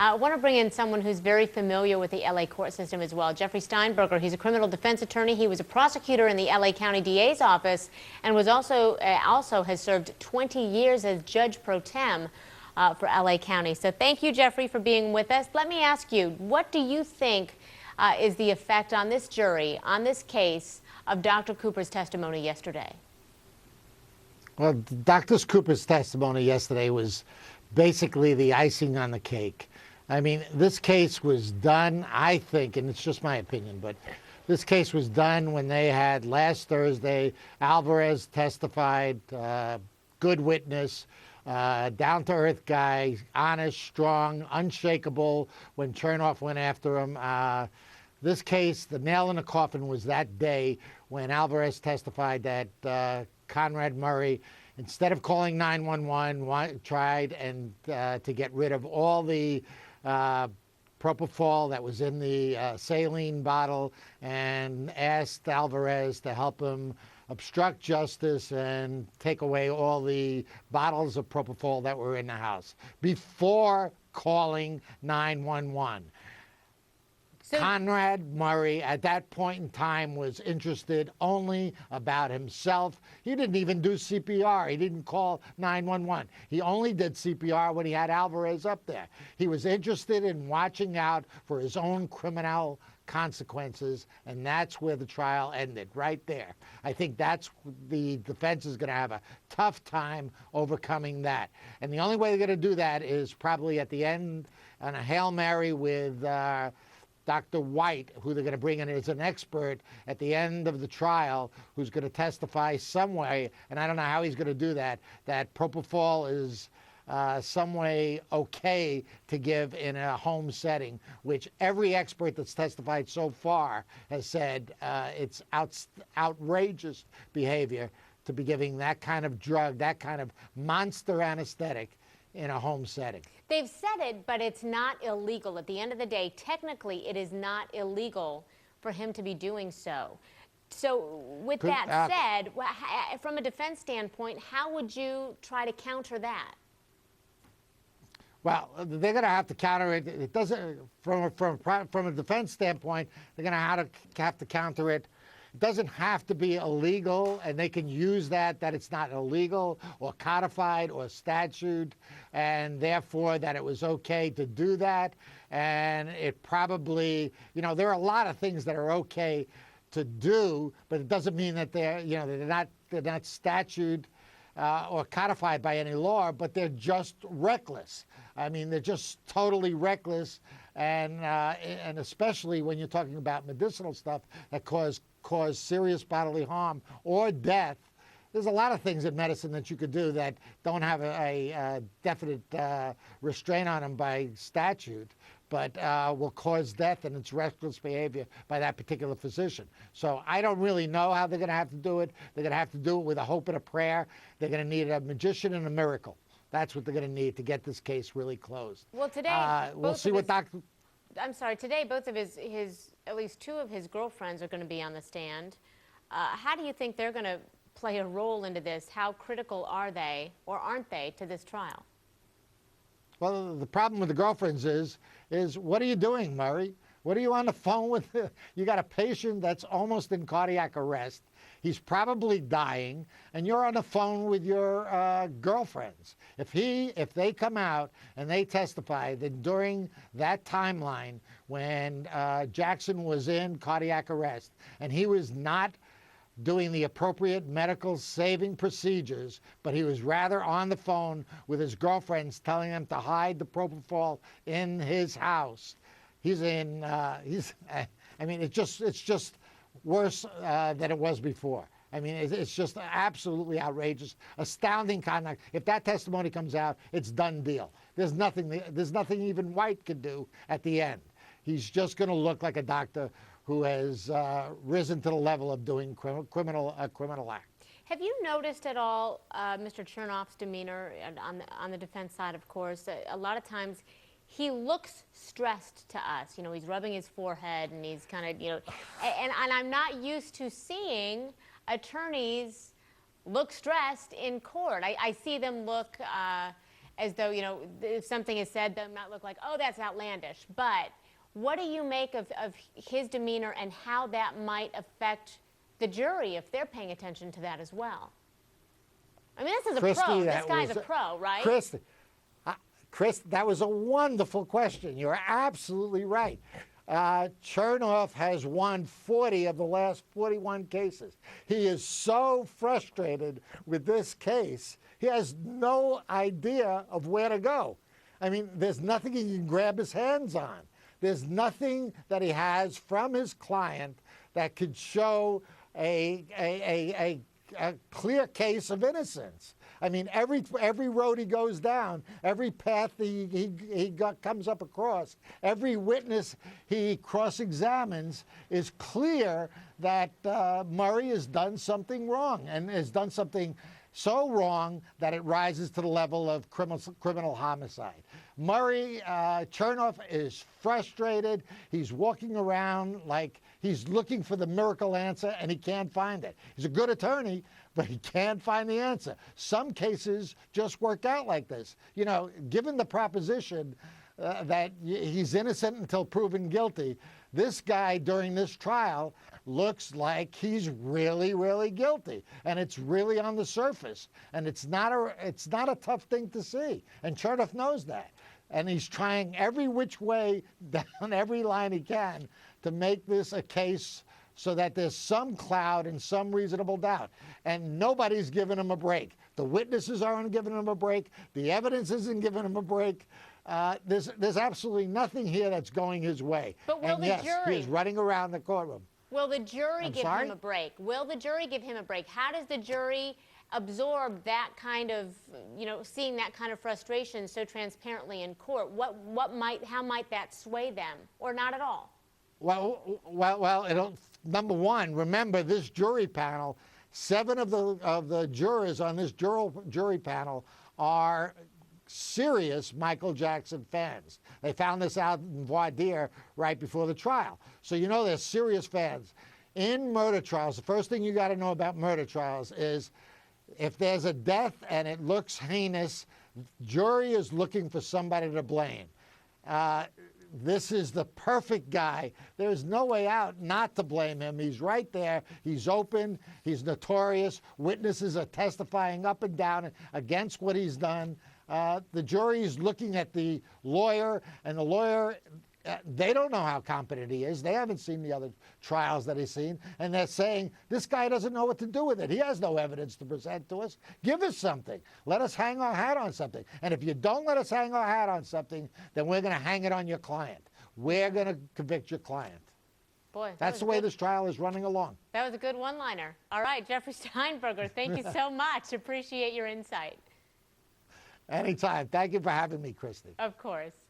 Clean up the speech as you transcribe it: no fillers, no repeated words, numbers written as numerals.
I want to bring in someone who's very familiar with the LA court system as well. Jeffrey Steinberger, he's a criminal defense attorney. He was a prosecutor in the LA County DA's office and was also has served 20 years as judge pro tem for LA County. So thank you, Jeffrey, for being with us. Let me ask you, what do you think is the effect on this jury, on this case, of Dr. Cooper's testimony yesterday? Well, Dr. Cooper's testimony yesterday was basically the icing on the cake. I mean, this case was done, I think, and it's just my opinion, but this case was done when they had last Thursday, Alvarez testified, good witness, down-to-earth guy, honest, strong, unshakable when Chernoff went after him. This case, the nail in the coffin was that day when Alvarez testified that Conrad Murray, instead of calling 911, tried and to get rid of all the propofol that was in the saline bottle and asked Alvarez to help him obstruct justice and take away all the bottles of propofol that were in the house before calling 911. Conrad Murray, at that point in time, was interested only about himself. He didn't even do CPR. He didn't call 911. He only did CPR when he had Alvarez up there. He was interested in watching out for his own criminal consequences, and that's where the trial ended, right there. I think that's the defense is going to have a tough time overcoming that. And the only way they're going to do that is probably at the end on a Hail Mary with Dr. White, who they're going to bring in as an expert at the end of the trial, who's going to testify some way, and I don't know how he's going to do that, that propofol is some way okay to give in a home setting, which every expert that's testified so far has said it's outrageous behavior to be giving that kind of drug, that kind of monster anesthetic in a home setting. They've said it, but it's not illegal. At the end of the day, technically, it is not illegal for him to be doing so. So with that said, from a defense standpoint, how would you try to counter that? Well, they're going to have to counter it. It doesn't, from a defense standpoint, they're going to have to counter it. It doesn't have to be illegal, and they can use that it's not illegal or codified or statute, and therefore that it was okay to do that. And it probably, there are a lot of things that are okay to do, but it doesn't mean that they're not statute or codified by any law, but they're just reckless. I mean, they're just totally reckless, and especially when you're talking about medicinal stuff that cause serious bodily harm or death. There's a lot of things in medicine that you could do that don't have a definite restraint on them by statute, but will cause death, and it's reckless behavior by that particular physician. So I don't really know how they're going to have to do it. They're going to have to do it with a hope and a prayer. They're going to need a magician and a miracle. That's what they're going to need to get this case really closed. Well, today, we'll see what Dr. I'm sorry, today both of his at least two of his girlfriends are going to be on the stand. How do you think they're going to play a role into this? How critical are they, or aren't they, to this trial? Well, the problem with the girlfriends is what are you doing, Murray? What are you on the phone with? You got a patient that's almost in cardiac arrest. He's probably dying, and you're on the phone with your girlfriends. If they come out and they testify that during that timeline when Jackson was in cardiac arrest and he was not doing the appropriate medical saving procedures, but he was rather on the phone with his girlfriends telling them to hide the propofol in his house. It's just worse than it was before. I mean, it's just absolutely outrageous, astounding conduct. If that testimony comes out, it's done deal. There's nothing even White could do at the end. He's just going to look like a doctor who has risen to the level of doing a criminal act. Have you noticed at all Mr. Chernoff's demeanor on the defense side, of course? A lot of times he looks stressed to us. He's rubbing his forehead and he's kind of, and I'm not used to seeing attorneys look stressed in court. I see them look as though, if something is said, that might look like, oh, that's outlandish. But what do you make of his demeanor and how that might affect the jury if they're paying attention to that as well? I mean, this is a Christy, pro. This guy's a pro, right? Chris, that was a wonderful question. You're absolutely right. Chernoff has won 40 of the last 41 cases. He is so frustrated with this case, he has no idea of where to go. I mean, there's nothing he can grab his hands on. There's nothing that he has from his client that could show a clear case of innocence. I mean, every road he goes down, every path comes up across, every witness he cross-examines is clear that Murray has done something wrong and has done something so wrong that it rises to the level of criminal homicide. Murray, Chernoff is frustrated. He's walking around like he's looking for the miracle answer and he can't find it. He's a good attorney, but he can't find the answer. Some cases just work out like this. Given the proposition that he's innocent until proven guilty, this guy during this trial looks like he's really, really guilty, and it's really on the surface, and it's not a tough thing to see, and Chernoff knows that, and he's trying every which way down every line he can to make this a case so that there's some cloud and some reasonable doubt, and nobody's giving him a break. The witnesses aren't giving him a break. The evidence isn't giving him a break. There's absolutely nothing here that's going his way. But will and the yes, jury? He is running around the courtroom. Will the jury give sorry? him a break? Will the jury give him a break? How does the jury absorb that kind of, seeing that kind of frustration so transparently in court? How might that sway them, or not at all? Well. Number one, remember this jury panel. 7 of the jurors on this jury panel are serious Michael Jackson fans. They found this out in voir dire right before the trial. So they're serious fans. In murder trials, the first thing you got to know about murder trials is if there's a death and it looks heinous, jury is looking for somebody to blame. This is the perfect guy. There's no way out not to blame him. He's right there. He's open. He's notorious. Witnesses are testifying up and down against what he's done. The jury is looking at the lawyer, and the lawyer, they don't know how competent he is. They haven't seen the other trials that he's seen, and they're saying, this guy doesn't know what to do with it. He has no evidence to present to us. Give us something. Let us hang our hat on something. And if you don't let us hang our hat on something, then we're going to hang it on your client. We're going to convict your client. Boy, that's the way this trial is running along. That was a good one-liner. All right, Jeffrey Steinberger, thank you so much. Appreciate your insight. Anytime. Thank you for having me, Christy. Of course.